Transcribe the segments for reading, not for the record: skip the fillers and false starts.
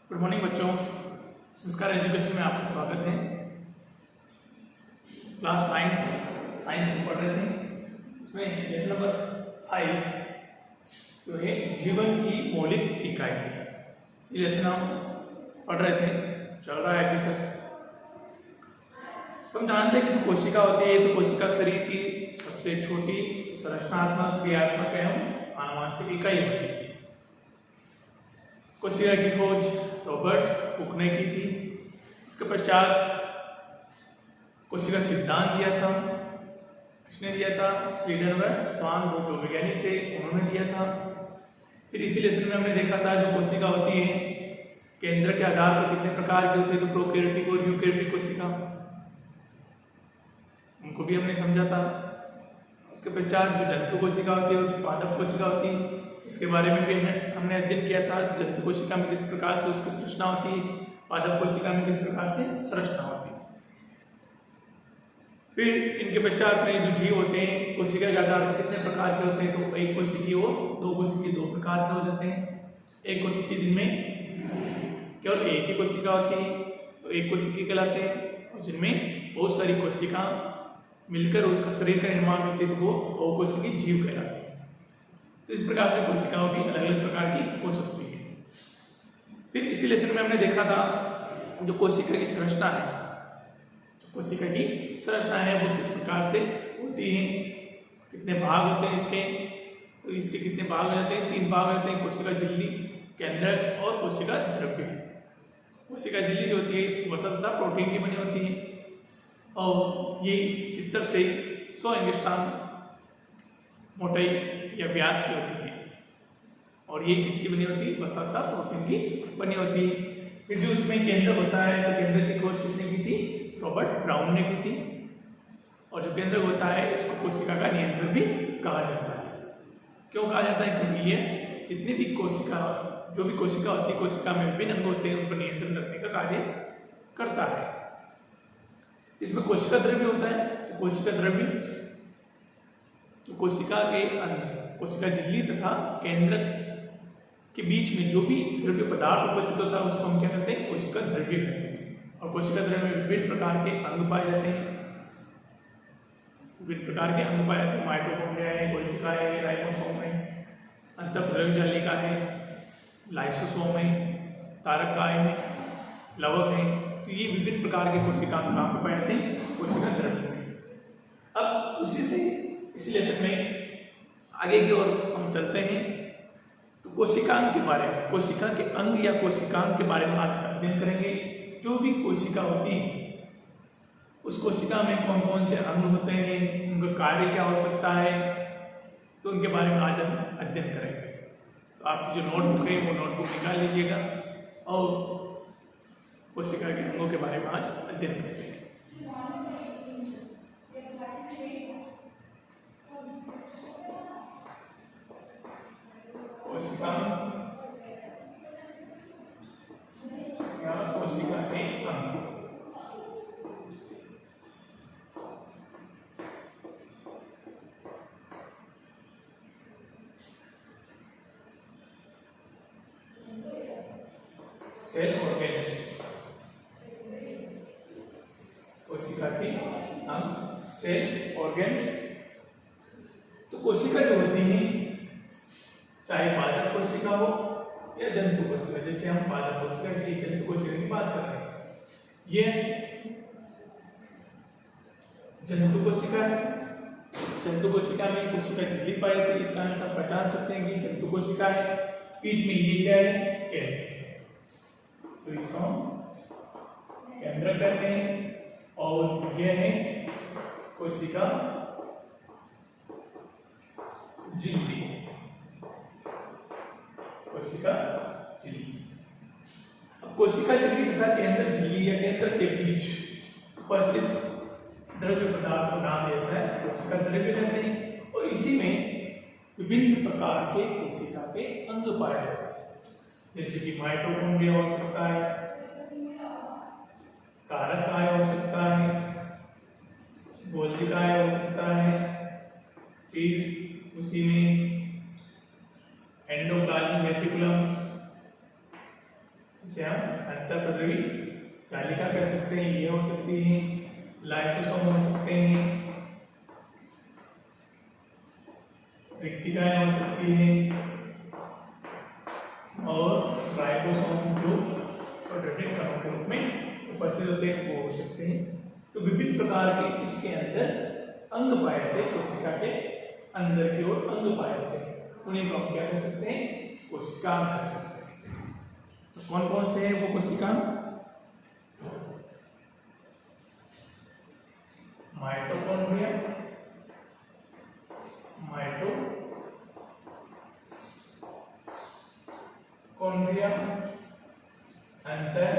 Good morning बच्चों, संस्कार education में आपका स्वागत है। क्लास 9 साइंस में पढ़ रहे थे। इसमें लेसन नंबर 5 जो है जीवन की मौलिक इकाई, ये लेसन हम पढ़ रहे थे, चल रहा है अभी तक। हम जानते हैं कि जो कोशिका होती है तो कोशिका शरीर की सबसे छोटी संरचनात्मक, क्रियात्मक एवं आनुवांशिक इकाई होती है। कोशिका की खोज रॉबर्ट हुक ने की थी। उसके पश्चात कोशिका सिद्धांत दिया था, किसने दिया था? स्लीडर व स्वान, दो जो वैज्ञानिक थे उन्होंने दिया था। फिर इसी लेसन में हमने देखा था जो कोशिका होती है केंद्र के आधार पर कितने प्रकार की होती है, तो प्रोकैरियोटिक और यूकैरियोटिक कोशिका, उनको भी हमने समझा था। उसके पश्चात जो जंतु कोशिका होती है, जो पादप कोशिका होती है, इसके बारे में भी हमने अध्ययन किया था। जंतु कोशिका में किस प्रकार से उसकी संरचना होती है, पादप कोशिका में किस प्रकार से संरचना होती है। फिर इनके पश्चात में जो जीव होते हैं कोशिका के आधार पर कितने प्रकार के होते हैं, तो एक कोशिकी और दो कोशिकी, दो प्रकार के हो जाते हैं। एक कोशिकी जिनमें केवल एक ही कोशिका होती है तो एक कोशिकी कहलाते हैं, और जिनमें बहुत सारी कोशिका मिलकर उसका शरीर का निर्माण होती है तो वो बहुकोशिकीय जीव कहलाते हैं। तो इस प्रकार से कोशिकाओं भी अलग अलग प्रकार की हो सकती है। फिर इसी लेसन में हमने देखा था जो कोशिका की संरचना है, जो कोशिका की संरचना है वो किस प्रकार से होती है, कितने भाग होते हैं इसके, तो इसके कितने भाग हो जाते हैं? 3 भाग होते हैं, कोशिका झिल्ली, केंद्रक और कोशिका द्रव्य। कोशिका झिल्ली जो होती है वसा प्रोटीन की बनी होती है और ये 70 से 100 एंगस्ट्रॉम मोटाई या व्यास की होती है, और ये किसकी बनी होती है? वसा प्रोटीन की बनी होती है। फिर जो इसमें केंद्र होता है तो केंद्र की खोज किसने की थी? रॉबर्ट ब्राउन ने की थी। और जो केंद्र होता है इसको कोशिका का नियंत्रक भी कहा जाता है। क्यों कहा जाता है? क्योंकि ये जितनी भी कोशिका, जो भी कोशिका होती है, कोशिका में विभिन्न अंग होते हैं, उन पर नियंत्रण रखने का कार्य करता है। इसमें कोशिका द्रव्य होता है, तो कोशिका द्रव्य तो कोशिका के अंदर, कोशिका झिल्ली तथा केंद्र के बीच में जो भी द्रव्य पदार्थ उपस्थित होता है उसको हम क्या करते हैं? कोशिका द्रव्य कहते हैं। और कोशिका द्रव्य में विभिन्न प्रकार के अंग पाए जाते हैं, विभिन्न प्रकार के अंग पाए जाते हैं। माइटोकॉन्ड्रिया है, कोशिका है, राइबोसोम है, अंतःप्रेरक जालिका है, लाइसोसोम है, तारकाएं है, लवक है। तो ये विभिन्न प्रकार के कोशिका अंग कहाँ पे पाए जाते हैं? कोशिका द्रव्य में। अब उसी से इस लेसन में आगे की ओर हम चलते हैं तो कोशिकांग के बारे में, कोशिका के अंग या कोशिकांग के बारे में आज अध्ययन करेंगे। जो भी कोशिका होती है उस कोशिका में कौन कौन से अंग होते हैं, उनका कार्य क्या हो सकता है, तो उनके बारे में आज हम अध्ययन करेंगे। तो आपकी जो नोटबुक है वो नोटबुक निकाल लीजिएगा और कोशिका के अंगों के बारे में आज अध्ययन करेंगे। कोशिका या कोशिका के अंग। सेल ऑर्गेन्स, कोशिका के अंग, सेल ऑर्गेन्स। तो कोशिका जो होती है चाहे पादप कोशिका हो या जंतु कोशिका, जैसे हम पादप कोशिका की, जंतु कोशिका की बात कर रहे हैं, ये जंतु कोशिका है। जंतु कोशिका में कोशिका झिल्ली पाई जाती है, इसका आंसर पहचान सकते हैं कि जंतु कोशिका है। बीच में ये क्या है? केंद्र, तो इसको हम केंद्र कहते हैं। और ये है कोशिका झिल्ली, कोशिका झिल्ली। अब कोशिका झिल्ली तथा केंद्र झिल्ली या केंद्र के बीच उपस्थित द्रव्य पदार्थ को नाम दिया जाता है कोशिका द्रव्य कहते हैं। और इसी में विभिन्न प्रकार के कोशिका के अंग पाए जाते हैं, जैसे कि माइटोकॉन्ड्रिया हो सकता है, तारकाएं हो सकता है, गोल्जिकाएं हो सकता है, फिर उसी में एंडोप्लाज्मिक रेटिकुलम, जिसे हम जालिका कह सकते हैं, ये हो सकती है, लाइसोसोम हो सकते हैं, रिक्तिकाएं हो सकती है, और राइबोसोम जो छोटे कणों के रूप में उपस्थित होते हैं वो हो सकते हैं। तो विभिन्न प्रकार के इसके अंदर अंग पाए जाते हैं, कोशिका के अंदर की ओर अंग पाए जाते हैं, उन्हीं को हम क्या कर सकते हैं, कोशिकांग कर सकते हैं। तो कौन कौन से हैं वो कोशिकांग? माइटोकॉन्ड्रिया, माइटोकॉन्ड्रिया, अंतर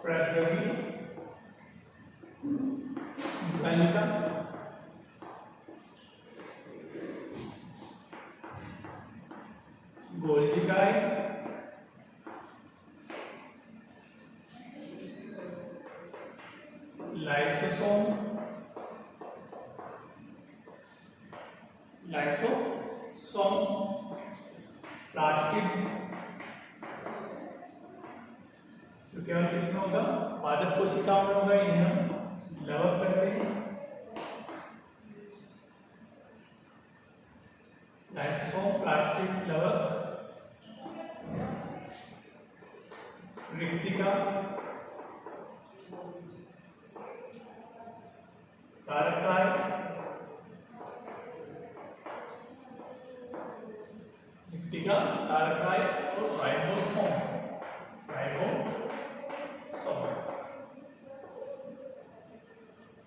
प्रद्रवी जालिका, गोल्जिकाए, लाइसोसोम, प्लास्टिड, जो केवल किसमें होगा, पादप कोशिकाओं में होगा, इन्हें हम लवक करते हैं। लाइसोसोम, प्लास्टिड, लवक, रिक्तिका, तारकाय, रिक्तिका, तारकाय और राइबोसोम।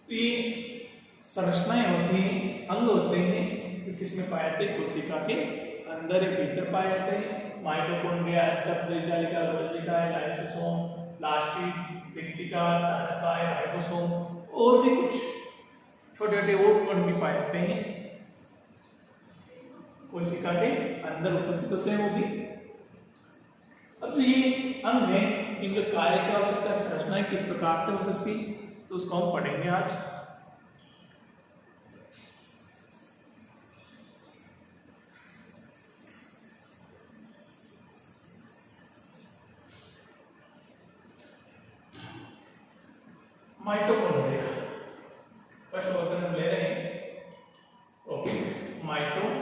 तो ये संरचनाएं होती हैं, अंग होते हैं जो किसमें पाए जाते हैं, कोशिका के अंदर या भीतर पाए जाते हैं। माइटोकॉन्ड्रिया, जालिका, गोल्जिका, लाइसोसोम, प्लास्टिड, रिक्तिका, तारकाय, राइबोसोम और भी कुछ छोटे छोटे और कण भी पाए जाते हैं, कोशिका के अंदर उपस्थित होते हैं वो भी। अब जो ये अंग है, इनका कार्य क्या हो सकता है, संरचनाएं किस प्रकार से हो सकती, तो उसको हम पढ़ेंगे आज। माइटोकॉन्ड्रिया फर्स्ट वर्तन हम ले रहे हैं। ओके, माइटोकॉन्ड्रिया,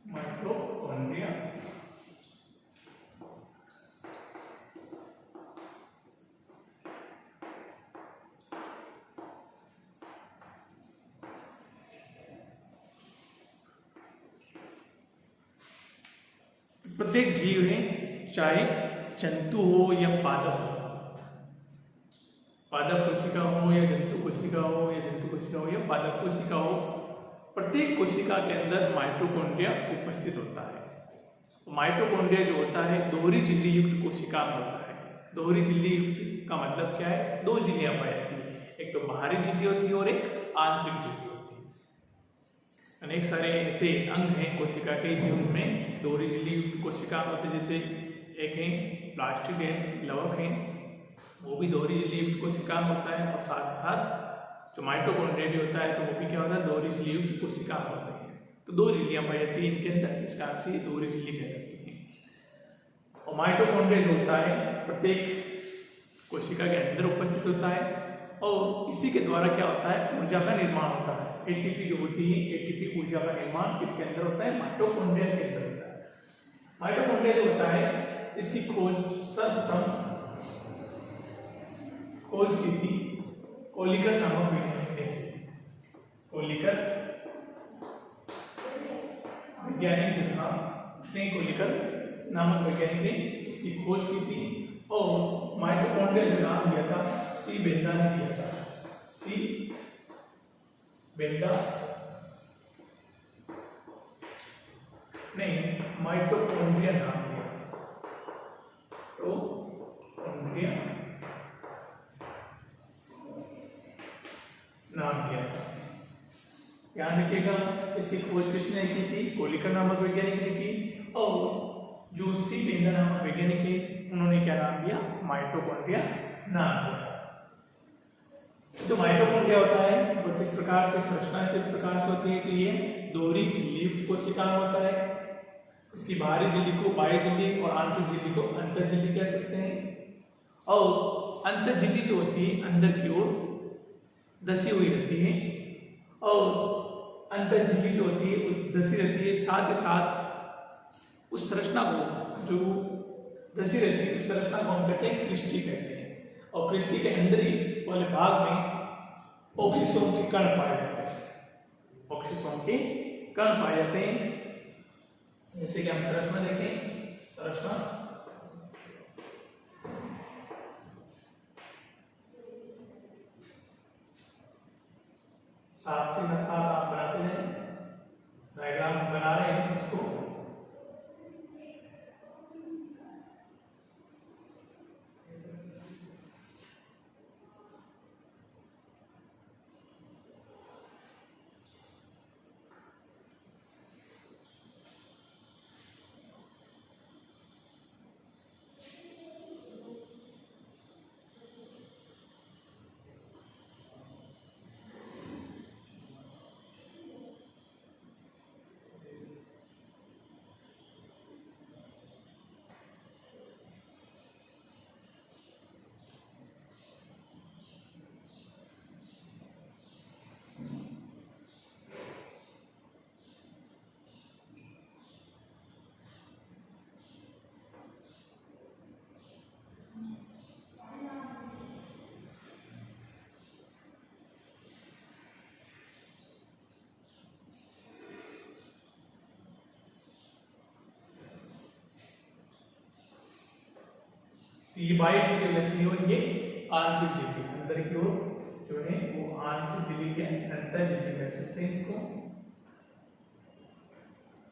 माइटोकॉन्ड्रिया प्रत्येक जीव है, चाहे जंतु हो या पादप हो, पादप कोशिका हो या जंतु कोशिका हो या जंतु कोशिका हो या पादप कोशिका हो, प्रत्येक कोशिका के अंदर माइटोकॉन्ड्रिया उपस्थित होता है। माइटोकॉन्ड्रिया जो होता है दोहरी झिल्ली युक्त कोशिका होता है। दोहरी झिल्ली युक्त का मतलब क्या है, दो झिल्लियां पाई जाती है, एक तो बाहरी झिल्ली होती है और एक आंतरिक झिल्ली होती है। अनेक सारे ऐसे अंग हैं कोशिका के जिनमें दोहरी झिल्ली युक्त कोशिका होती है, जैसे एक है प्लास्टिड है, लवक है, वो भी दोहरी झिल्ली युक्त कोशिका होता है। और साथ ही साथ जो माइटोकॉन्ड्रिया भी होता है तो वो भी क्या होता है, दोहरी झिल्ली युक्त कोशिका होती है। तो दो झिल्लियां पाई जाती है इनके अंदर, इस कारण से दोहरी झिल्ली कहलाती है। और माइटोकॉन्ड्रिया जो होता है प्रत्येक कोशिका के अंदर उपस्थित होता है और इसी के द्वारा क्या होता है, ऊर्जा का निर्माण होता है। एटीपी जो होती है, एटीपी ऊर्जा का निर्माण किसके अंदर होता है, माइटोकॉन्ड्रिया के अंदर होता है। माइटोकॉन्ड्रिया जो होता है इसकी खोज सर्वप्रथम खोज की थी कोलिकर नामक वैज्ञानिक ने। कोलिकर वैज्ञानिक जो था, कोलिकर नामक वैज्ञानिक ने इसकी खोज की थी और माइटोकॉन्ड्रिया जो नाम दिया था सी बेंदा ने दिया था। सी बेंदा नहीं, माइटोकॉन्ड्रिया नाम दिया, माइटोकॉन्ड्रिया नाम दिया था। ध्यान रखिएगा, इसकी खोज किसने की थी, कोलिकर नामक वैज्ञानिक ने की। और जो सी बेंदा नामक वैज्ञानिक है उन्होंने क्या नाम दिया, माइटोकॉन्ड्रिया नाम दिया। जो माइटोकॉन्ड्रिया होता है वो किस प्रकार से संरचना किस प्रकार से होती है, तो ये दोहरी झिल्ली युक्त कोशिका होता है। इसकी बाहरी झिल्ली को बाह्य झिल्ली और आंतरिक झिल्ली को अंतर झिल्ली कह सकते हैं। और अंतर झिल्ली जो होती है अंदर की ओर धसी हुई रहती है और अंतर झिल्ली जो होती है उस धसी रहती है, साथ ही साथ उस संरचना को जो धसी रहती है उस संरचना को हम कहते हैं क्रिस्टी कहते हैं। और क्रिस्टी के अंदर ही वाले भाग में ऑक्सीसोम के कण पाए जाते हैं। ऑक्सीसोम के कण पाए जाते हैं। जैसे कि हम संरचना देखें, संरचना साथ से साथ आप बनाते हैं, डायग्राम बना रहे हैं उसको। तो ये बाह्य झिल्ली लगती है और ये आंतरिक झिल्ली अंदर की ओर जो है वो आंतरिक झिल्ली के अंतर झिल्ली कह सकते हैं इसको।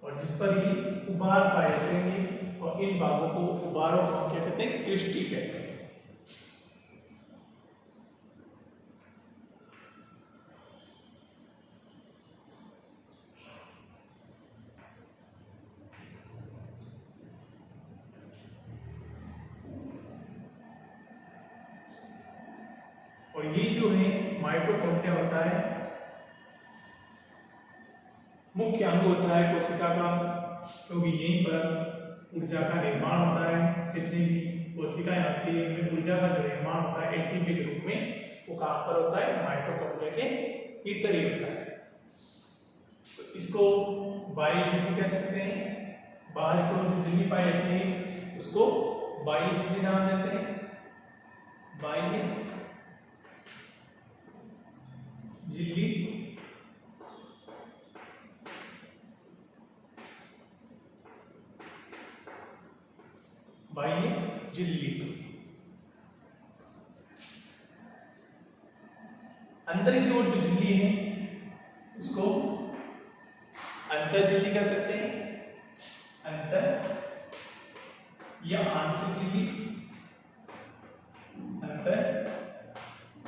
और जिस पर ये उभार पाए जाते हैं और इन भागों को उभारों को क्या कहते हैं, क्रिस्टी कहते हैं। और ये जो है माइटोकॉन्ड्रिया होता है, मुख्य अंग होता है कोशिका का, क्योंकि यहीं पर ऊर्जा का निर्माण होता है। जितनी भी कोशिकाएं आती है उनमें ऊर्जा का जो निर्माण होता है एटीपी के रूप में, वो कहाँ पर होता है, माइटोकॉन्ड्रिया के भीतर ही होता है। तो इसको बाह्य झिल्ली कह सकते हैं। बाहर की ओर जो झिल्ली पाई जाती है उसको बाह्य झिल्ली नाम देते हैं। बाह्य झिल्ली बाह्य झिल्ली। अंदर की ओर जो झिल्ली है उसको अंतर झिल्ली कह सकते हैं। अंतर या आंतरिक झिल्ली, अंतर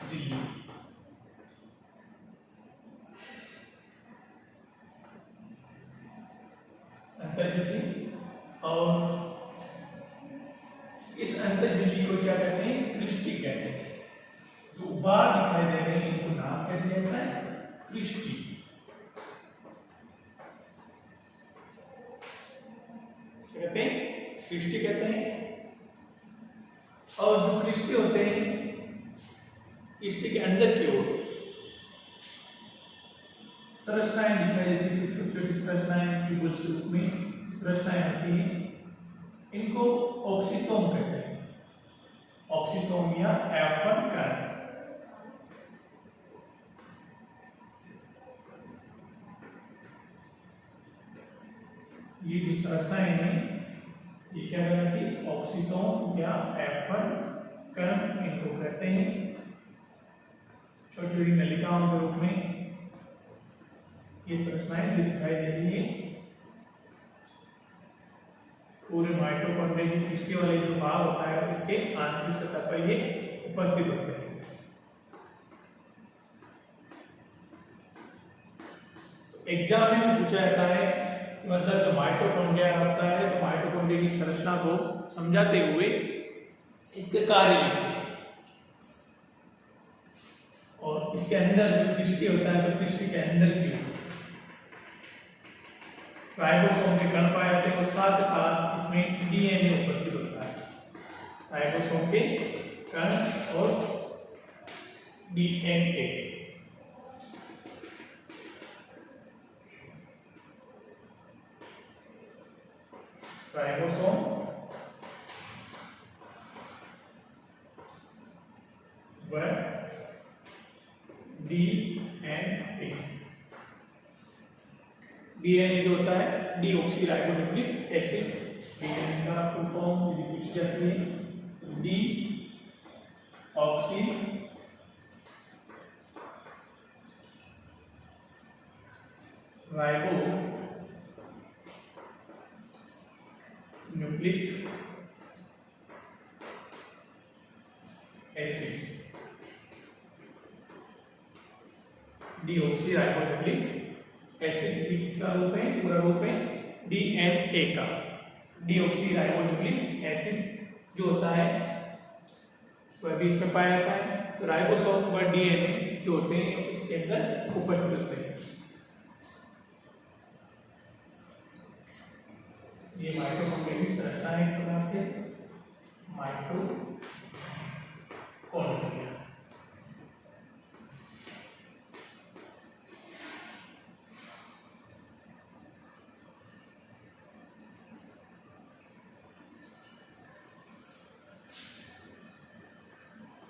झिल्ली। अंतर झिल्ली और इस अंतर झिल्ली को क्या कहते हैं, क्रिस्टी कहते हैं। जो उभार दिखाई दे रहे हैं इनको नाम क्या दिया जाता है, क्रिस्टी। क्या कहते हैं, क्रिस्टी कहते हैं। और जो क्रिस्टी होते हैं, क्रिस्टी के अंदर की ओर संरचनाएं दिखाई देती है, छोटी छोटी संरचनाएं ट्यूबल्स के रूप में संरचनाएं आती हैं। इनको ऑक्सीसोम कहते हैं। ऑक्सीसोम या F1 कण। ये जो संरचनाएं हैं ये क्या कहलाती है, ऑक्सीसोम या F1 कण इनको कहते हैं। छोटी छोटी नलिकाओं के रूप में ये संरचनाएं जो दिखाई देती है पूरे माइटोकॉन्ड्रिया की क्रिस्टी वाले जो भाग होता है उसके आंतरिक सतह पर ये उपस्थित होते हैं। तो एग्जाम में पूछा जाता है मतलब जो माइटोकॉन्ड्रिया होता है तो माइटोकॉन्ड्रिया की संरचना को समझाते हुए इसके कार्य लिखिए। और इसके अंदर जो क्रिस्टी होता है तो क्रिस्टी के अंदर की राइबोसोम के कण पाए जाते हैं और साथ ही साथ इसमें डीएनए उपस्थित होता है। राइबोसोम के कण और डीएनए। राइबोसोम व डीएनए। डीएनए जो होता है डीऑक्सीराइबोन्यूक्लिक एसिड। डीएनए का फुल फॉर्म यदि पूछी जाती है D oxy ribo nucleic acid. Deoxyribonucleic acid किसका रूप है, पूरा रूप है डीएनए का। डीऑक्सीराइबोन्यूक्लिक एसिड जो होता है वह भी इसमें पाया जाता है। तो राइबोसोम व डीएनए जो होते हैं इसके अंदर उपस्थित होते हैं। ये माइटोकॉन्ड्रिया की संरचना है एक प्रकार से माइटोकॉन्ड्रिया।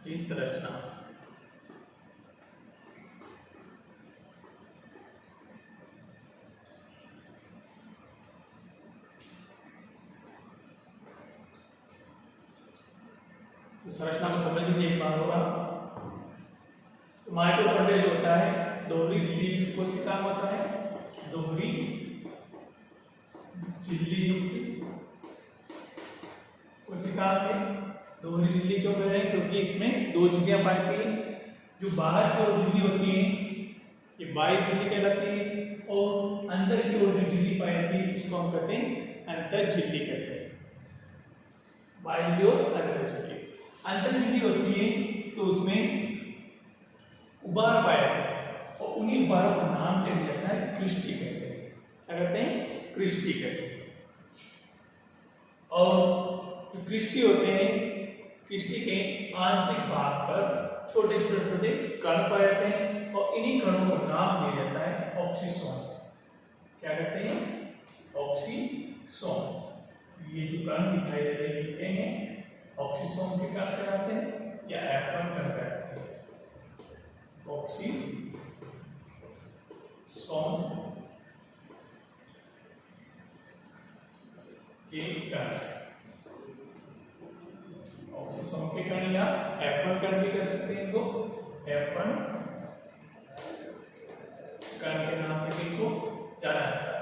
इस संरचना तो संरचना को समझ लीजिए एक बार होगा। तो माइटोकॉन्ड्रिया जो होता है दोहरी झिल्ली कोशिका होता है। दोहरी झिल्ली युक्त कोशिका में दोहरी झिल्ली क्यों कह रहे हैं, क्योंकि इसमें दो झिल्लियां पाई जाती हैं। जो बाहर की ओर झिल्ली होती है ये बाह्य झिल्ली कहलाती है और अंदर की ओर जो झिल्ली पाई जाती है उसको हम कहते हैं अंतर झिल्ली कहते हैं। बाह्य की ओर अंतर झिल्ली। अंतर झिल्ली होती है तो उसमें उबार पाया जाता है और उन्हीं उबारों का नाम क्या दिया जाता है, क्रिस्टी कहते हैं। क्या कहते हैं, क्रिस्टी कहते हैं। और जो क्रिस्टी होते हैं क्रिस्टी के आंतरिक भाग पर छोटे छोटे कण पाए जाते हैं और इन्हीं कणों को नाम दिया जाता है ऑक्सीसोम। क्या कहते हैं, ऑक्सीसोम। ये जो कण दिखाई दे रहे हैं ऑक्सीसोम के कण कहलाते हैं या F1 कण कहलाते हैं। ऑक्सीसोम के कण, ऑक्सीसोम के कण या F1 कण भी कह सकते हैं इनको। F1 कण के नाम से इनको जाना जाता है।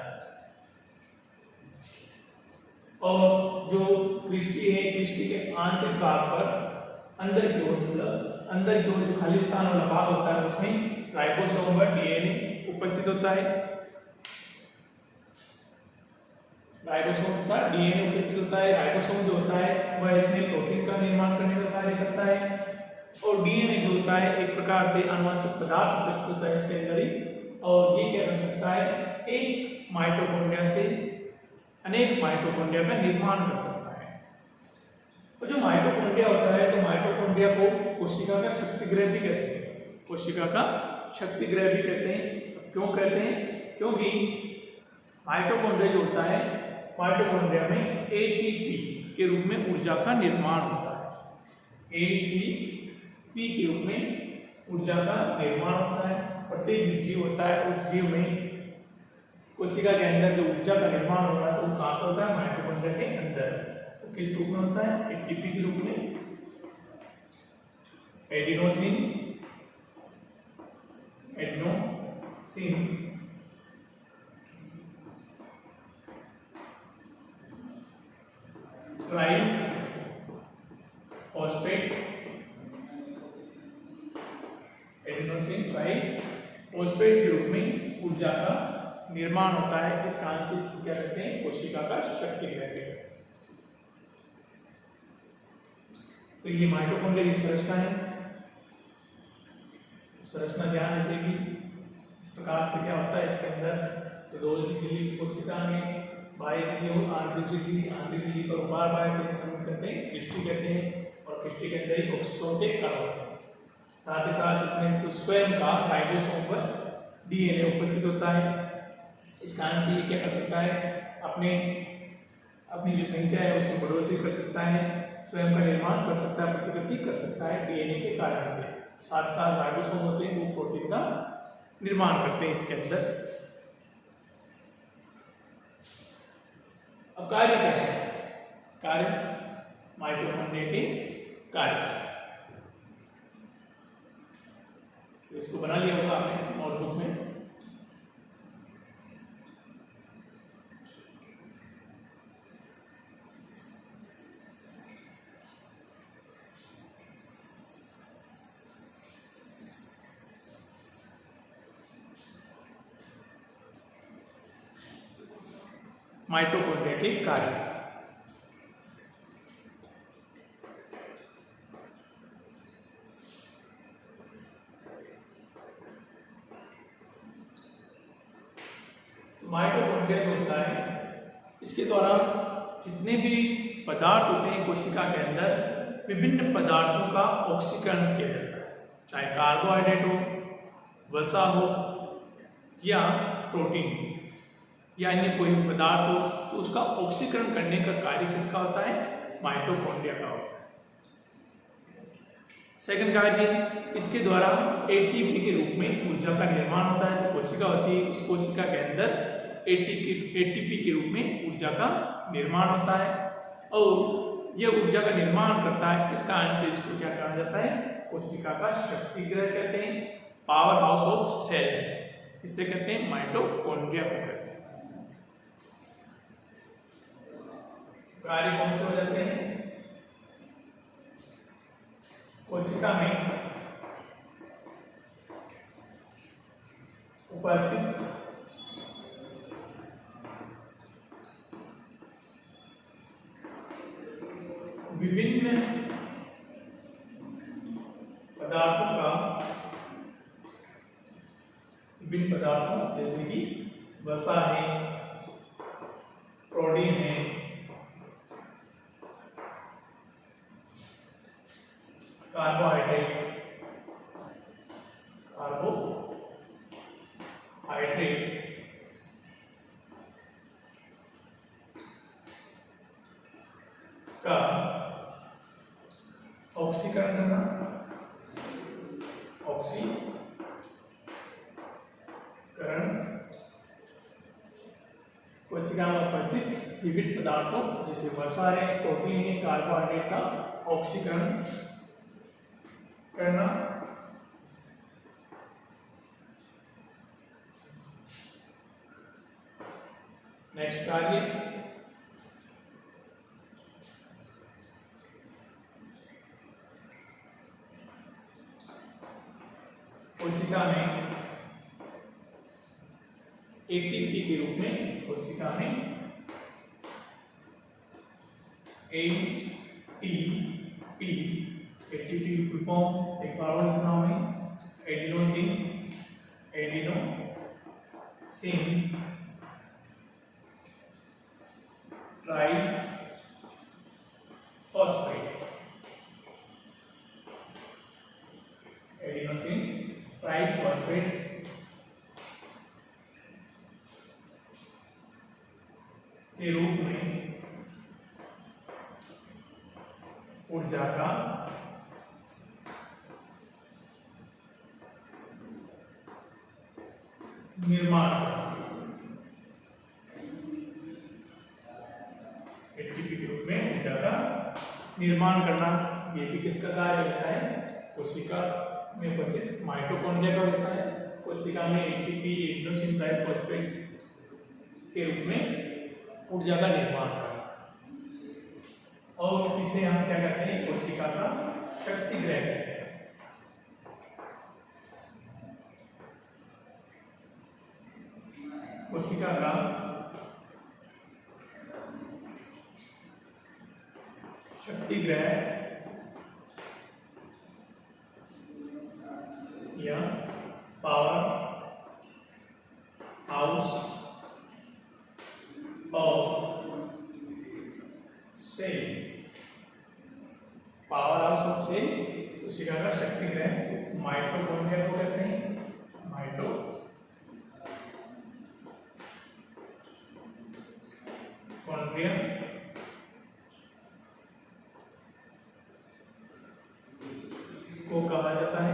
और जो क्रिस्टी है क्रिस्टी के आंतरिक भाग पर अंदर की ओर अंदर की ओर जो खाली स्थान वाला भाग होता है उसमें राइबोसोम व डीएनए उपस्थित होता है। राइबोसोम का डीएनए उपस्थित होता है। राइबोसोम जो होता है वह इसमें प्रोटीन का निर्माण करने का कार्य करता है और डीएनए जो होता है एक प्रकार से अनुवांशिक पदार्थ उपस्थित होता है इसके अंदर ही। और ये क्या कर सकता है, एक माइटोकॉन्ड्रिया से अनेक माइटोकॉन्ड्रिया का निर्माण कर सकता है। और जो माइटोकॉन्ड्रिया होता है तो माइटोकॉन्ड्रिया को कोशिका का शक्तिगृह भी कहते हैं। कोशिका का शक्तिगृह भी कहते हैं। क्यों कहते हैं, क्योंकि माइटोकॉन्ड्रिया जो होता है माइटोकॉन्ड्रिया में एटीपी के रूप में ऊर्जा का निर्माण होता है। एटीपी के रूप में ऊर्जा का निर्माण होता है। प्रत्येक जीव होता है उस जीव में कोशिका के अंदर जो ऊर्जा का निर्माण हो रहा है तो वो कहाँ पर होता है, माइटोकॉन्ड्रिया के अंदर। तो किस रूप में होता है, एटीपी के रूप में। Adenosine try phosphate, adenosine try phosphate के रूप में ऊर्जा का निर्माण होता है। इस कारण से इसको क्या कहते हैं, कोशिका का शक्तिगृह कहते हैं। तो ये माइटोकॉन्ड्रिया की संरचना है। संरचना ध्यान रखेगी। इस प्रकार से क्या होता है इसके अंदर, तो दो झिल्ली कोशिका में बाह्य झिल्ली और आंतरिक झिल्ली, आंतरिक झिल्ली पर बार बार कहते हैं क्रिस्टी कहते हैं, और क्रिस्टी के अंदर ही ऑक्सीसोम के कण होते हैं। साथ ही साथ इसमें तो स्वयं का राइबोसोम पर डीएनए उपस्थित होता है। इस कारण से ये क्या कर सकता है, अपनी जो संख्या है उसमें बढ़ोतरी कर सकता है, स्वयं का निर्माण कर सकता है, प्रतिकृति कर सकता है डीएनए के कारण से। साथ साथ राइबोसोम होते हैं वो प्रोटीन का निर्माण करते हैं इसके अंदर। अब कार्य क्या है, कार्य माइटोकॉन्ड्रिया के कार्य, तो इसको बना लिया होगा आपने नोटबुक में। माइटोकॉन्ड्रिया के कार्य, माइटोकॉन्ड्रिया जो होता है इसके द्वारा जितने भी पदार्थ होते हैं कोशिका के अंदर, विभिन्न पदार्थों का ऑक्सीकरण किया जाता है, चाहे कार्बोहाइड्रेट हो, वसा हो या प्रोटीन या अन्य कोई भी पदार्थ हो, तो उसका ऑक्सीकरण करने का कार्य किसका होता है, माइटोकॉन्ड्रिया का होता है। सेकंड कार्य, इसके द्वारा एटीपी के रूप में ऊर्जा का निर्माण होता है। जो कोशिका होती है उस कोशिका के अंदर एटीपी के रूप में ऊर्जा का निर्माण होता है, और यह ऊर्जा का निर्माण करता है। इस कारण से इसको क्या कहा जाता है, कोशिका का शक्ति गृह कहते हैं, पावर हाउस ऑफ सेल्स, इसे कहते हैं माइटोकॉन्ड्रिया को कहते हैं। कार्य कौन से हो जाते हैं, कोशिका में उपस्थित विभिन्न पदार्थों जैसे कि वसा है, प्रोटीन है, कार्बोहाइड्रेट का ऑक्सीकरण करना, कोशिका में उपस्थित विभिन्न पदार्थों जैसे वसा है, प्रोटीन है, कार्बोहाइड्रेट का ऑक्सीकरण करना। नेक्स्ट कार्य, कोशिका में एटीपी के रूप में, कोशिका में एटीपी फॉर्म एक बार और लिखना है, एडिनोसिन ट्राइफॉस्फेट के रूप में ऊर्जा का निर्माण, एटीपी के रूप में ऊर्जा का निर्माण करना, ये भी किसका कार्य होता है, कोशिका में उपस्थित माइटोकॉन्ड्रिया का होता है। कोशिका में एटीपी एडिनोसिन ट्राइफॉस्फेट के रूप में ऊर्जा का निर्माण करना, और इसे हम क्या कहते हैं, कोशिका का शक्ति गृह कहते हैं। कोशिका का शक्ति गृह या cell, power house of cell कोशिका का शक्ति गृह माइटोकॉन्ड्रिया को कहते हैं। माइटोकॉन्ड्रिया को कहा जाता है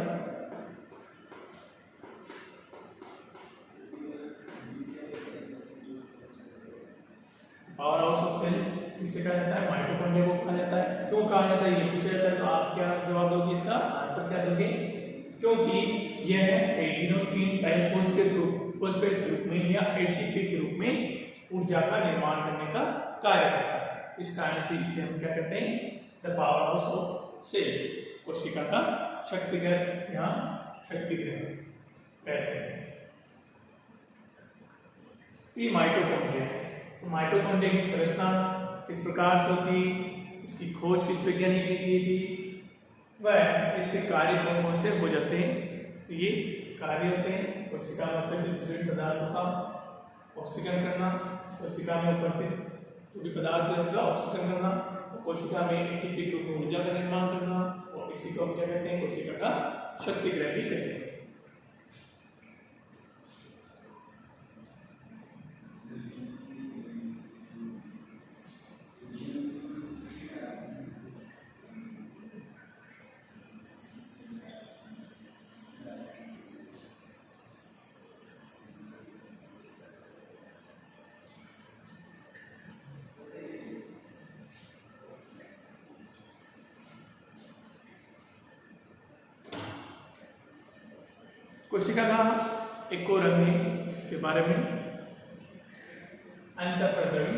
पावर हाउस ऑफ सेल्स, किससे कहा जाता है? माइटोकॉन्ड्रिया को कहा जाता है। क्यों कहा जाता है ये पूछा जाता है, तो आप क्या जवाब दोगे? इसका आंसर क्या दोगे? क्योंकि यह एडिनोसिन ट्राइफॉस्फेट ग्रुप में या एटीपी के रूप में ऊर्जा का निर्माण करने का कार्य करता है। इस कारण से इसे हम क्या कहते हैं? The power house of cell, कोशिका का शक्ति गृह, यहाँ शक्ति गृह कहते हैं। ये माइटोकॉन्ड्रिया है। तो माइटोकॉन्ड्रिया की संरचना किस प्रकार से होती, इसकी खोज किस वैज्ञानिक ने की थी, वह इसके कार्य कौन से हो जाते हैं? तो ये कार्य होते हैं कोशिका में उपस्थित विभिन्न पदार्थों का ऑक्सीकरण करना, कोशिका में उपस्थित जो भी पदार्थ का ऑक्सीकरण करना, तो कोशिका में एटीपी के रूप में ऊर्जा का निर्माण करना, और इसी को हम क्या कहते हैं? कोशिका का शक्ति गृह भी कहते हैं। कोशिका का एक और रंग है, इसके बारे में अंतःप्रद्रवी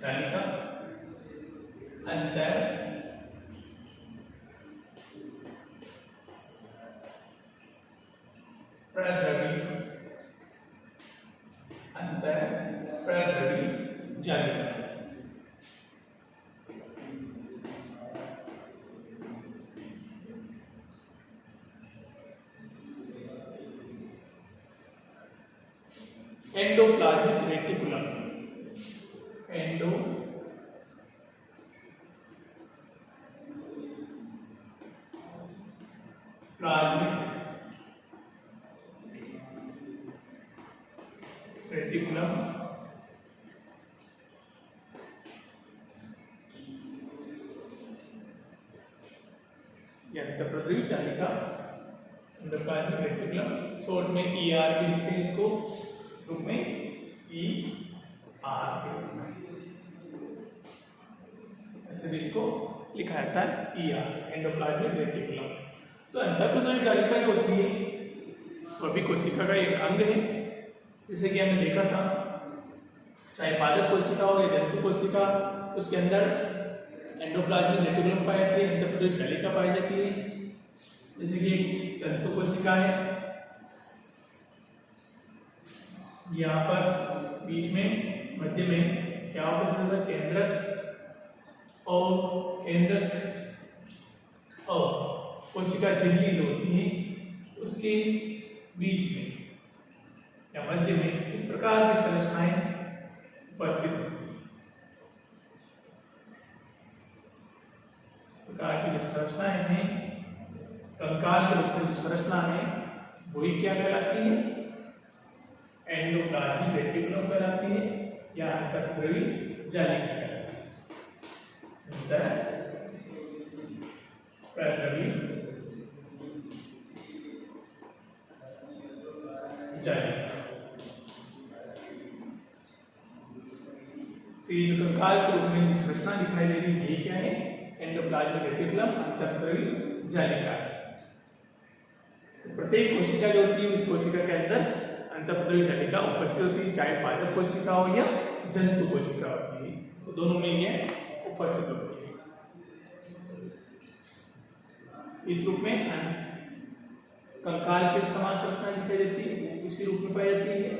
जालिका, अंतःप्रद्रवी जालिका। एंडोप्लाज्मिक रेटिकुलम, एंडोप्लाज्मिक रेटिकुलम अंतःप्रद्रवी जालिका, एंडोप्लाज्मिक रेटिकुलम, शॉर्ट में ER भी लिखते हैं इसको, रूप में ER ऐसे भी इसको लिखा जाता है ER, एंडोप्लाज्मिक रेटिकुलम। तो अंतःप्रद्रवी जालिका जो होती है वो भी कोशिका का एक अंग है, जैसे कि हमने देखा था, चाहे पादप कोशिका हो या जंतु कोशिका, उसके अंदर एंडोप्लाज्मिक रेटिकुलम पाई जाती है, अंतःप्रद्रवी जालिका पाई जाती है। जैसे कि जंतु कोशिका है, यहाँ पर बीच में मध्य में क्या उपस्थित है? केंद्रक और कोशिका झिल्ली जो होती है उसके बीच में या मध्य में इस प्रकार की संरचनाएं उपस्थित होती हैं। इस प्रकार की जो संरचनाएं हैं, कंकाल के रूप में जो संरचना है वही क्या कहलाती है? एंडोप्लाज्मिक रेटिकुलम कहलाती है या अंतःप्रद्रवी जालिका कहलाती है। अंतःप्रद्रवी जालिका। तो ये जो कंकाल के रूप में जो संरचना दिखाई दे रही है ये क्या है? एंडोप्लाज्मिक रेटिकुलम, अंतःप्रद्रवी जालिका है। तो प्रत्येक कोशिका जो होती है उस कोशिका के अंदर अंतःप्रद्रवी जालिका उपस्थित होती है, चाहे पादप कोशिका हो या जंतु कोशिका होती है, तो दोनों में ये उपस्थित होती है। इस रूप में कंकाल के समान संरचना दिखाई देती है, उसी रूप में पाई जाती है।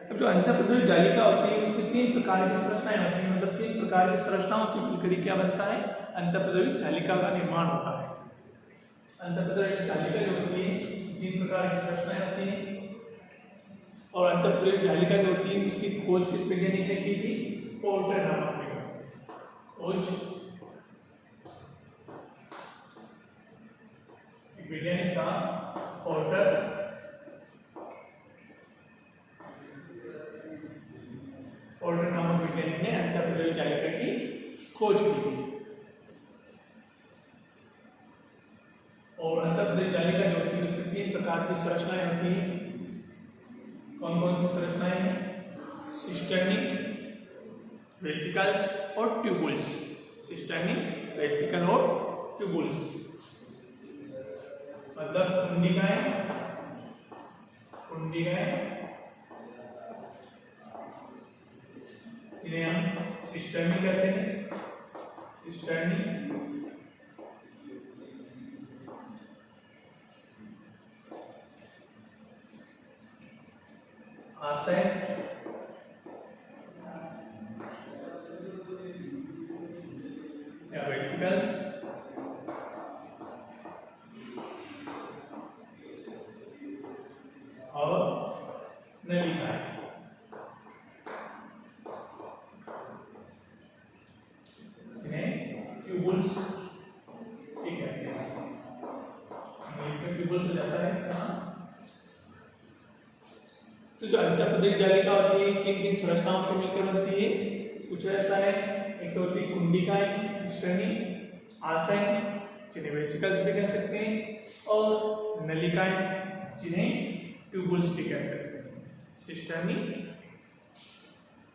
अब जो अंतःप्रद्रवी जालिका होती है उसमें 3 प्रकार की संरचनाएं होती हैं, मतलब 3 प्रकार की संरचनाओं से मिलकर क्या बनता है? अंतःप्रद्रवी जालिका का निर्माण होता है। अंतःप्रद्रवी जालिका जो होती है 3 प्रकार की संरचनाएं होती हैं, और अंतःप्रद्रवी जालिका जो होती है उसकी खोज किस वैज्ञानिक ने की थी? पोर्टर नामक वैज्ञानिक। खोज वैज्ञानिक का पोर्टर नामक वैज्ञानिक ने अंतःप्रद्रवी जालिका की खोज की थी। और अंतःप्रद्रवी जालिका जो होती है उसमें 3 प्रकार की संरचनाएं होती हैं। कौन कौन सी संरचनाएं हैं? सिस्टर्नी, वेसिकल्स और ट्यूबुल्स। सिस्टर्नी, वेसिकल और ट्यूबुल्स मतलब कुंडिकाएं जिन्हें हम सिस्टर्नी कहते हैं। सिस्टर्नी, आशय या वेसिकल्स और नलिकाएं। इन्हें ट्यूबुल्स ठीक है, इसमें ट्यूबुल्स हो जाता है इसका। तो जो अंतःप्रद्रवी जालिका होती है किन किन संरचनाओं से मिलकर बनती है पूछा जाता है। एक तो होती है कुंडिकाएं, सिस्टर्नी, आशय जिन्हें वेसिकल्स भी कह सकते हैं, और नलिकाएं जिन्हें ट्यूबुल्स भी कह सकते हैं। सिस्टर्नी,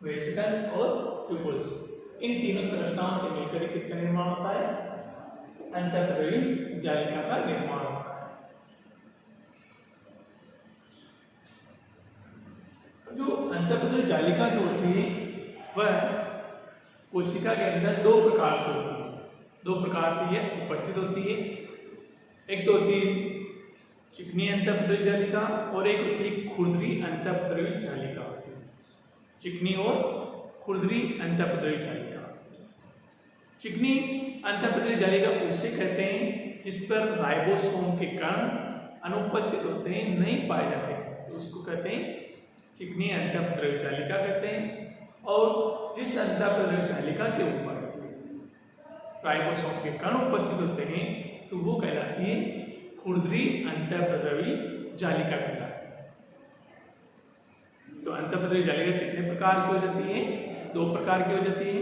वेसिकल्स और ट्यूबुल्स, इन तीनों संरचनाओं से मिलकर किसका निर्माण होता है? अंतःप्रद्रवी जालिका का निर्माण होता है। जो अंतःप्रद्रवी जालिका जो होती है वह कोशिका के अंदर 2 प्रकार से होती है। 2 प्रकार से यह उपस्थित होती है। एक तो होती है चिकनी अंतःप्रद्रवी जालिका और एक होती है खुरदरी अंतःप्रद्रवी जालिका। चिकनी और खुरदरी अंतःप्रद्रवी जालिका। चिकनी अंतःप्रद्रवी जालिका उसे कहते हैं जिस पर राइबोसोम के कण अनुपस्थित होते हैं, नहीं पाए जाते हैं, तो उसको कहते हैं चिकनी अंतःप्रद्रवी जालिका कहते हैं। और जिस अंतःप्रद्रवी जालिका के ऊपर राइबोसोम के कण उपस्थित होते हैं तो वो कहलाती है खुरदरी अंतःप्रद्रवी जालिका कहलाती है। तो अंतःप्रद्रवी जालिका कितने प्रकार की हो जाती है? 2 प्रकार की हो जाती है।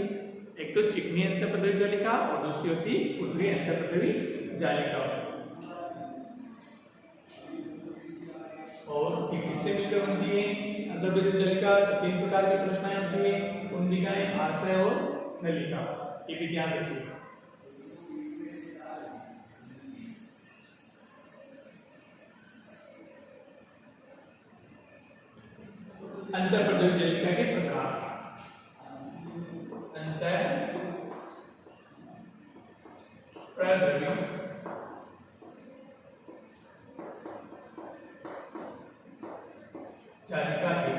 एक तो चिकनी अंतःप्रद्रवी जालिका और दूसरी होती है खुरदरी अंतःप्रद्रवी जालिका। और ये किससे मिलकर बनती है अंतःप्रद्रवी जालिका? 3 प्रकार की संरचनाएं होती है, कुंडिकाएं, आशय और नलिका। ये भी ध्यान रखिए। अंतःप्रद्रवी जालिका के प्रकार। अंतःप्रद्रवी जालिका के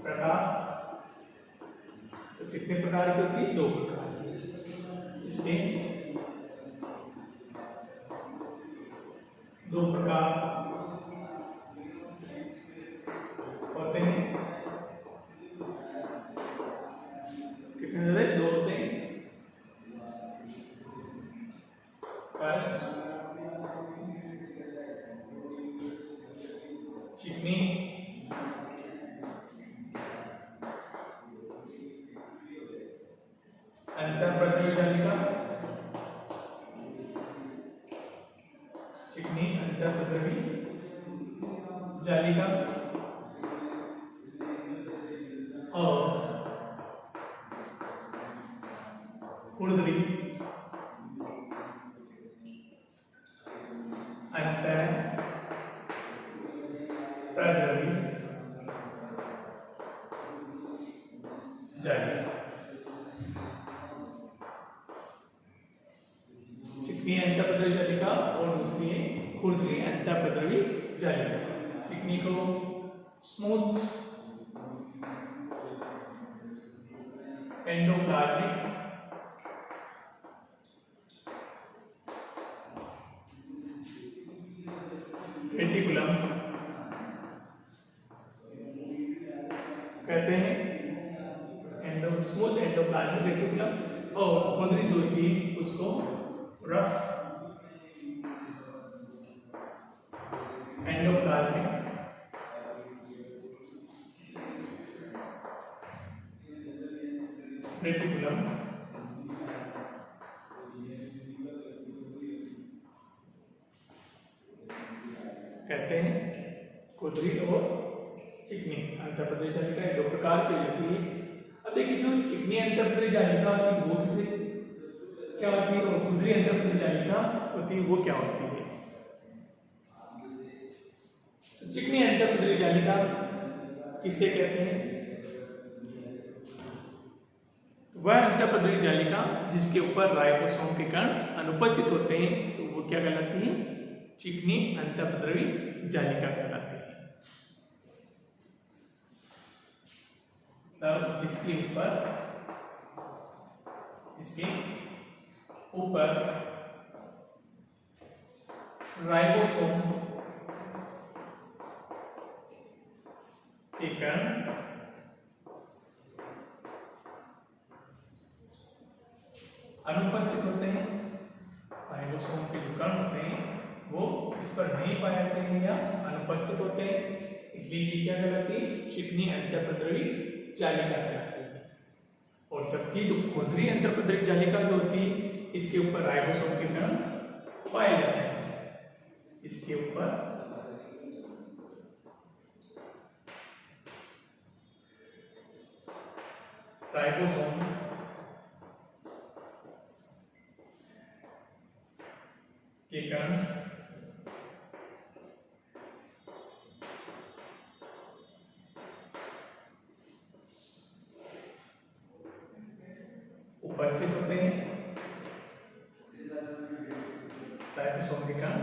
प्रकार तो कितने प्रकार की होती है? 2 प्रकार की। इसके 2 प्रकार होते हैं। कितने होते हैं? 2 होते हैं। फर्स्ट चिकनी अंतःप्रद्रवी जालिका। चिकनी अंतःप्रद्रवी जालिका और खुरदरी अंतःप्रद्रवी जालिका। चिकनी अंतःप्रद्रवी जालिका और दूसरी है खुरदरी अंतःप्रद्रवी जालिका। चिकनी को स्मूथ एंडोप्लाज्मिक रेटिकुलम कहते हैं। स्मूथ है रेटिकुलम, और खुंदरी जो होती है उसको रफ एंडोप्लाज्मिक रेटिकुलम कहते हैं। खुंदरी और चिकनी अंतःपद्रव्य जालिका दो प्रकार की होती है। अब देखिए जो चिकनी अंतःपद्रव्य जालिका होती है वो किसे क्या होती है, और खुंदरी अंतःपद्रव्य जालिका होती है वो क्या होती है। तो चिकनी अंतःपद्रव्य जालिका किसे कहते हैं? वह अंतःपद्रव्य जालिका जिसके ऊपर राइबोसोम के कण अनुपस्थित होते हैं, तो वो क्या कहलाती है? चिकनी अंतःपद्रव्य जालिका कहलाती है। तब इसके ऊपर राइबोसोम के कण अनुपस्थित होते हैं। राइबोसोम के जो कण होते हैं वो इस पर नहीं पाए जाते हैं या अनुपस्थित होते हैं, इसलिए ये क्या कहलाती है? चिकनी अंतःपद्रव्य जालिका कहलाती है। और जबकि जो खुंदरी अंतःपद्रव्य जालिका जो होती है इसके ऊपर राइबोसोम के कण पाए जाते हैं। इसके ऊपर राइबोसोम के कण उपस्थित होते हैं। राइबोसोम के कण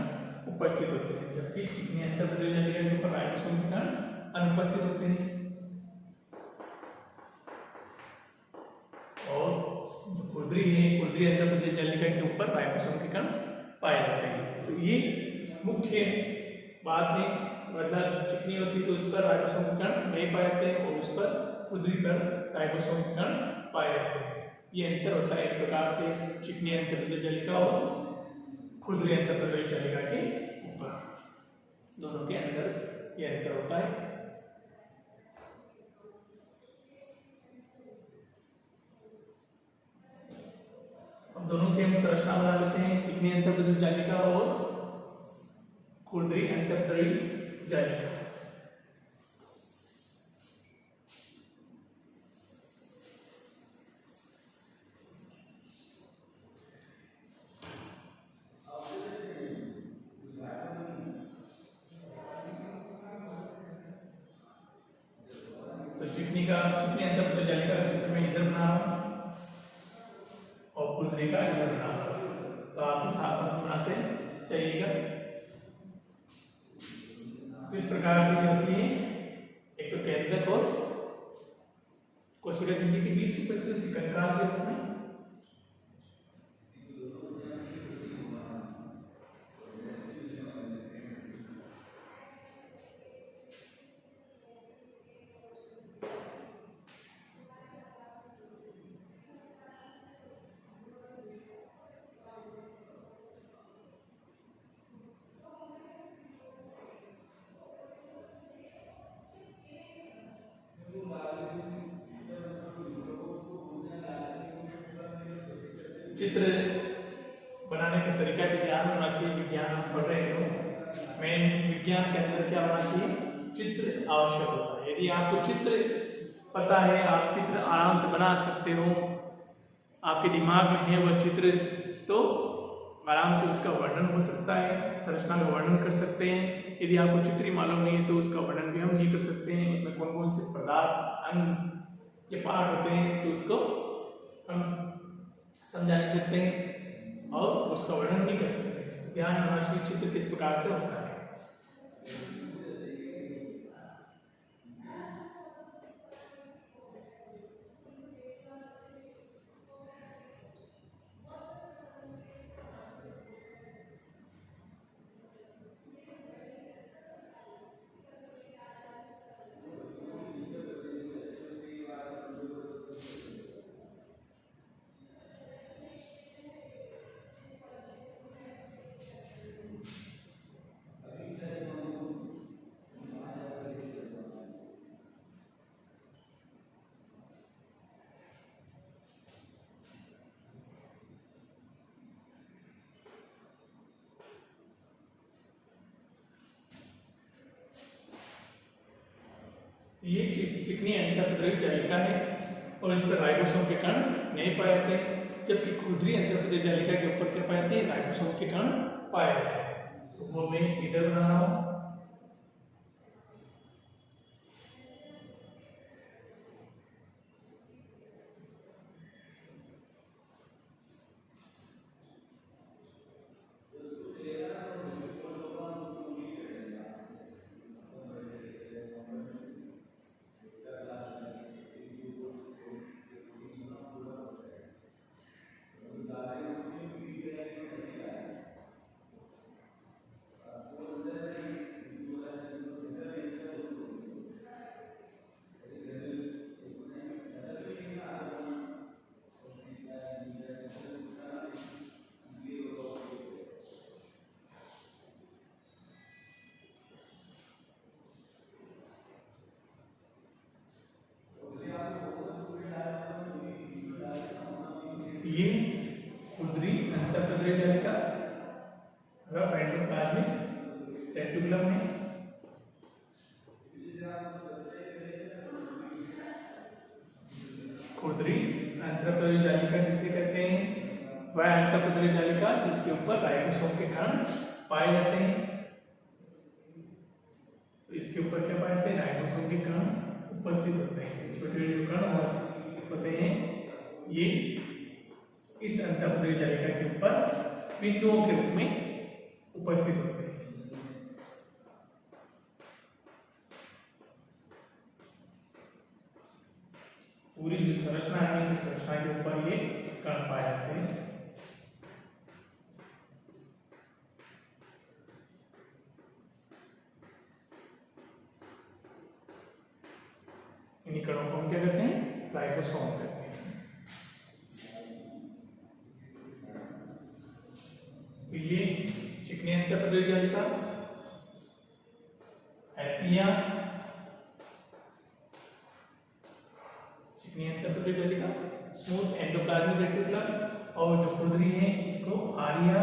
उपस्थित होते हैं, जबकि चिकनी अंतःपद्रव्य जालिका के ऊपर राइबोसोम के कण अनुपस्थित होते हैं। और जो खुंदरी है, खुंदरी अंतःपद्रव्य जालिका के ऊपर राइबोसोम के कण पाए जाते हैं। तो ये मुख्य बात है, मतलब जो चिकनी होती है तो उस पर राइबोसोम के कण नहीं पाए जाते हैं, और उस पर खुंदरी पर राइबोसोम के कण पाए जाते हैं। ये अंतर होता है एक प्रकार से चिकनी अंतःपद्रव्य जालिका और खुंदरी अंतःपद्रव्य जालिका के ऊपर, दोनों के अंदर ये अंतर होता है। अब दोनों की हम संरचना बना लेते हैं, चिकनी अंतःपद्रव्य जालिका और खुंदरी अंतःपद्रव्य जालिका। तो चिकनी अंतःपद्रव्य जालिका का चित्र मैं इधर बना रहा हूं और खुंदरी का इधर बना रहा हूं, तो आप साथ साथ बनाते जाइएगा। इस प्रकार से क्या होती है, एक तो केंद्रक और कोशिका झिल्ली के बीच की परिस्थिति कंकाल के रूप में, चित्र बनाने का तरीका भी ध्यान होना चाहिए। विज्ञान हम पढ़ रहे हो, मेन विज्ञान के अंदर क्या होना चाहिए? चित्र आवश्यक होता है। यदि आपको चित्र पता है, आप चित्र आराम से बना सकते हो, आपके दिमाग में है वह चित्र, तो आराम से उसका वर्णन हो सकता है, संरचना का वर्णन कर सकते हैं। यदि आपको चित्र ही मालूम नहीं है तो उसका वर्णन भी हम नहीं कर सकते हैं। उसमें कौन कौन से पदार्थ, अंग के पार्ट होते हैं, तो उसको हम समझा नहीं सकते हैं और उसका वर्णन नहीं कर सकते। ध्यान होना चाहिए चित्र किस प्रकार से होता है। ये चिकनी अंतःपद्रव्य जालिका है और इस पर राइबोसोम के कण नहीं पाए जाते, जबकि खुरदरी अंतःपद्रव्य जालिका के ऊपर क्या पाए जाते हैं, राइबोसोम के कण पाए जाते हैं। तो वो मैं इधर बना रहा हूँ। ये खुरदरी अंतःपद्रव्य जालिका रफ एंडोप्लाज्मिक रेटिकुलम है। खुरदरी अंतःपद्रव्य जालिका जिसे कहते हैं, वह अंतःपद्रव्य जालिका जिसके ऊपर राइबोसोम के कण पाए जाते हैं। तो इसके ऊपर क्या पाए जाते हैं, राइबोसोम के कण उपस्थित होते हैं। छोटे जो कण होते हैं ये इस अंतःपद्रव्य जालिका के ऊपर बिंदुओं के रूप में उपस्थित होते हैं। पूरी जो संरचना है, इस संरचना के ऊपर ये कण पाए जाते हैं। इन्हीं कणों को हम क्या कहते हैं, राइबोसोम कहते हैं। तो ये चिकनी अंतःपद्रव्य जालिका, एसिया चिकनी अंतःपद्रव्य जालिका, स्मूथ एंडोप्लाज्मिक रेटिकुलम, और जो खुरदरी है इसको आरिया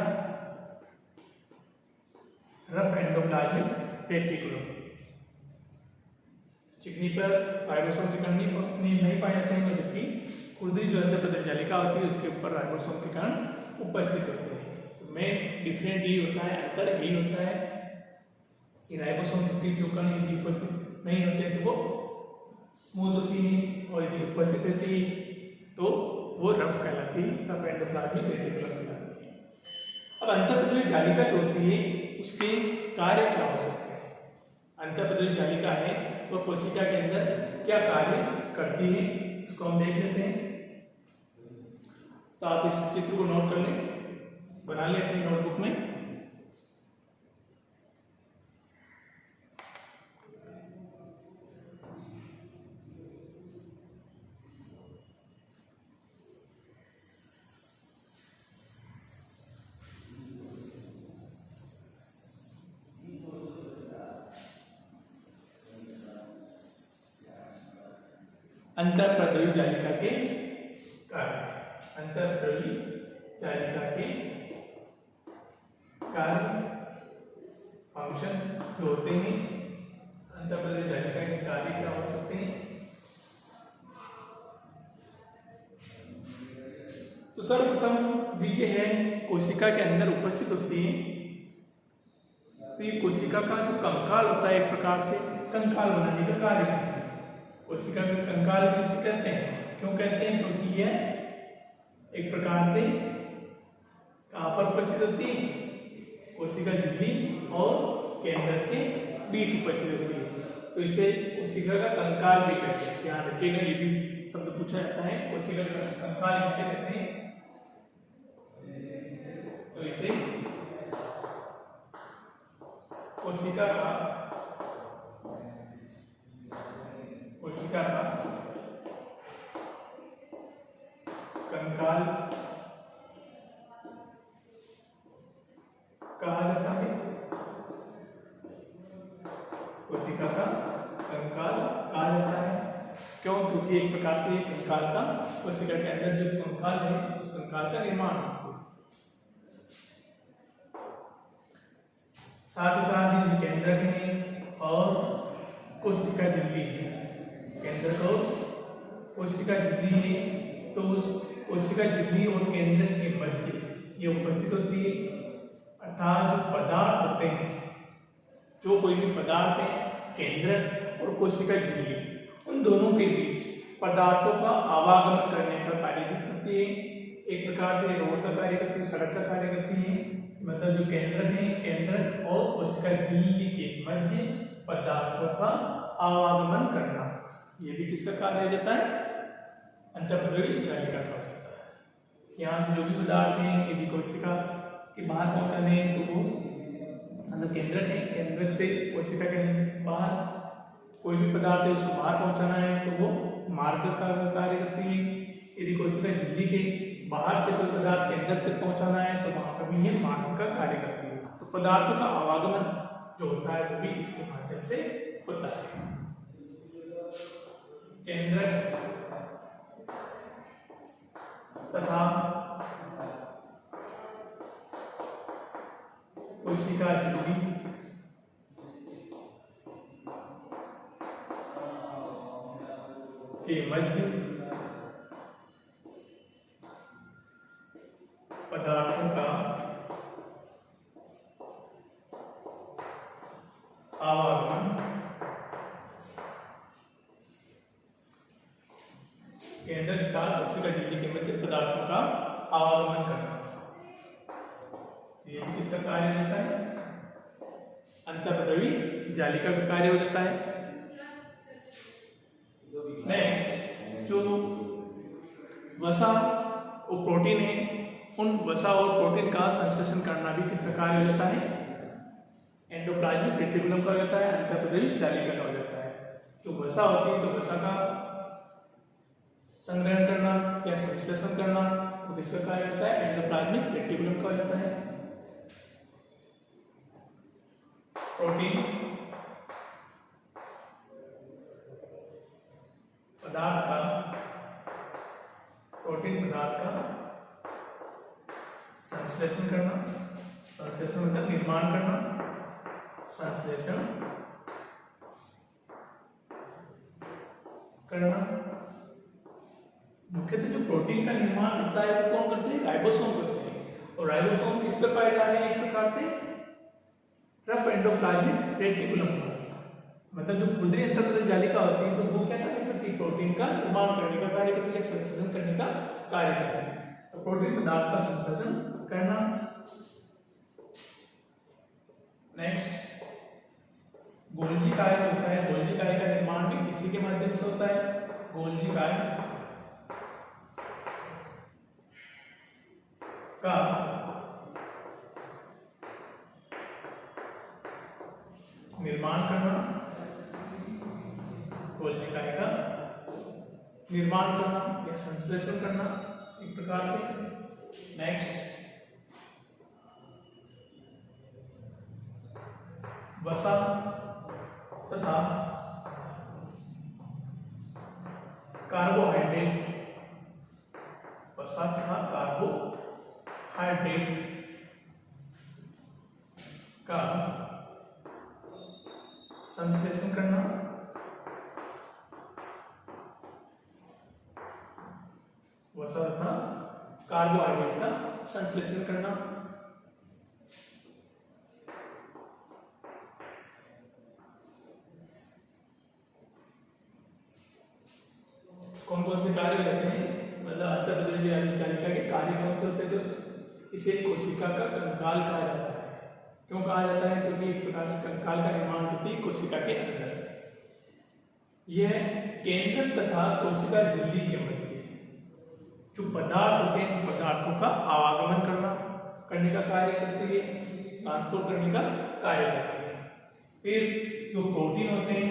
रफ एंडोप्लाज्मिक रेटिकुलम। चिकनी पर राइबोसोम के कण नहीं पाए जाते हैं, जबकि खुरदरी जो अंतःपद्रव्य जालिका होती है उसके ऊपर राइबोसोम के कण उपस्थित होते हैं। में डिफरेंट ये होता है, अंतर यही होता है कि राइबोसोम के जो कण यदि उपस्थित नहीं होते तो वो स्मूथ होती है, और यदि उपस्थित रहती है तो वो रफ कहलाती है, रफ एंडोप्लाज्मिक रेटिकुलम कहलाती है। अब अंतःपद्रव्य जालिका जो होती है उसके कार्य क्या हो सकते हैं। अंतःपद्रव्य जालिका है वह कोशिका के अंदर क्या कार्य करती है, इसको हम देख लेते हैं। तो आप इस चित्र को नोट कर लें, बना ले अपनी नोटबुक में। अंतःपद्रव्य जालिका के कार्य, अंतःपद्रव्य जालिका के कार्य फंक्शन जो होते हैं, अंतःपद्रव्य जालिका के कार्य क्या हो सकते हैं। तो सर्वप्रथम ये है कोशिका के अंदर उपस्थित होती है। तो ये कोशिका का जो कंकाल होता है, एक प्रकार से कंकाल बनाने का कार्य करता है। कोशिका का कंकाल किसे कहते हैं, क्यों कहते हैं, क्योंकि यह एक प्रकार से कहाँ पर उपस्थित होती है, कोशिका झिल्ली और केंद्र के बीच उपस्थित होती है। तो इसे कोशिका का कंकाल भी कहते हैं। ध्यान रखिएगा, ये भी शब्द पूछा जाता है, कोशिका का कंकाल किसे कहते हैं। तो इसे कोशिका का कंकाल कहा जाता है। कोशिका का कंकाल कहा जाता है, क्यों, क्योंकि एक प्रकार से कंकाल का, कोशिका के अंदर जो कंकाल है उस कंकाल का निर्माण होता है। साथ ही साथ ये केंद्रक है और कोशिका झिल्ली है, केंद्रक और कोशिका झिल्ली है, तो उस कोशिका झिल्ली और केंद्रक के मध्य ये उपस्थित होती है। अर्थात जो पदार्थ होते हैं, जो कोई भी पदार्थ है, केंद्रक और कोशिका झिल्ली, उन दोनों के बीच पदार्थों का आवागमन करने का कार्य भी करती है। एक प्रकार से रोड का कार्य करती है, सड़क का कार्य करती है। मतलब जो केंद्रक है, केंद्रक और कोशिका झिल्ली के मध्य पदार्थों का आवागमन करना, ये भी किसका कार्य हो जाता है? अंतःपद्रव्य जालिका का हो जाता है। यहाँ से जो भी पदार्थ हैं, यदि कोशिका के बाहर पहुंचाने हैं तो वो मतलब केंद्रक है, केंद्रक से कोशिका के बाहर कोई भी पदार्थ है उसको बाहर पहुंचाना है तो वो मार्ग का कार्य करती है। यदि कोशिका झिल्ली के बाहर से कोई पदार्थ केंद्रक तक पहुंचाना है तो वहां पर भी ये मार्ग का कार्य करती है। तो पदार्थों का आवागमन जो होता है वो भी इसके माध्यम से होता है। केंद्रक तथा कोशिका झिल्ली के मध्य पदार्थों का आवागमन केंद्र तथा कोशिका झिल्ली के मध्य पदार्थों का आवागमन करना, ये भी किसका कार्य होता है? अंतःपद्रव्य जालिका का कार्य हो जाता है। नेक्स्ट, जो वसा और प्रोटीन है, उन वसा और प्रोटीन का संश्लेषण करना भी किसका कार्य हो जाता है? एंडोप्लाज्मिक रेटिकुलम का हो जाता है, अंतःपद्रव्य जालिका का हो जाता है। जो वसा होती है तो वसा का संग्रहण करना या संश्लेषण करना वो किसका कार्य होता है? एंडोप्लाज्मिक रेटिकुलम का हो जाता है। प्रोटीन पदार्थ का, प्रोटीन पदार्थ का संश्लेषण करना, संश्लेषण मतलब निर्माण करना, संश्लेषण करना। मुख्यतः जो प्रोटीन का निर्माण करता है वो कौन करते हैं? राइबोसोम करते हैं। और राइबोसोम किस पर पाए जा रहे हैं? एक प्रकार से रफ एंडोप्लाज्मिक रेटिकुलम, मतलब जो खुदरी अंतःपद्रव्य जालिका होती है तो वो क्या कार्य करती है? प्रोटीन का निर्माण करने का कार्य करती है, संश्लेषण करने का कार्य करती है। तो प्रोटीन पदार्थ का संश्लेषण करना। नेक्स्ट, गोल्जी काय होता है। गोल्जी काय का निर्माण भी इसी के माध्यम से होता है। गोल्जी काय का निर्माण करना, गोल्जी काय का निर्माण करना या संश्लेषण करना एक प्रकार से। नेक्स्ट, वसा तथा कार्बोहाइड्रेट, वसा तथा कार्बोहाइड्रेट का संश्लेषण करना, वसा तथा कार्बोहाइड्रेट का संश्लेषण करना। कौन कौन से कार्य करते हैं? मतलब अंतःपद्रव्य जालिका के कार्य कौन से होते हैं? तो इसे कोशिका का कंकाल कहा जाता है। क्यों कहा जाता है? क्योंकि एक प्रकार से कंकाल का निर्माण होती है कोशिका के अंदर। यह केंद्र तथा कोशिका झिल्ली के मध्य जो पदार्थ होते हैं, पदार्थों का आवागमन करने का कार्य करती है, ट्रांसपोर्ट करने का कार्य करती है। फिर जो प्रोटीन होते हैं,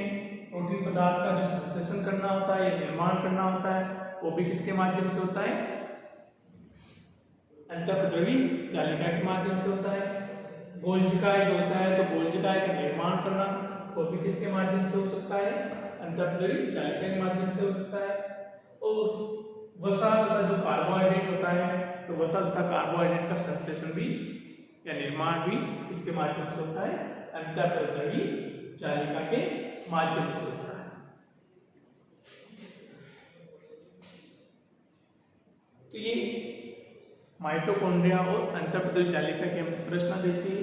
प्रोटीन पदार्थ का जो संश्लेषण करना होता है या निर्माण करना होता है वो भी किसके माध्यम से होता है? अंतःपद्रव्य जालिका के माध्यम से होता है। गोल्जिकाय जो होता है तो गोल्जिकाय का निर्माण करना वो भी किसके माध्यम से हो सकता है? अंतःपद्रव्य जालिका के माध्यम से हो सकता है। और वसा तथा जो कार्बोहाइड्रेट होता है तो वसा तथा कार्बोहाइड्रेट का संश्लेषण भी या निर्माण भी किसके माध्यम से होता है? अंतःपद्रव्य जालिका के माध्यम से होता है। तो ये माइटोकॉन्ड्रिया और अंतःपदल जालिका की हमने संरचना देखी,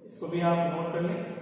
इसको भी आप नोट कर लें।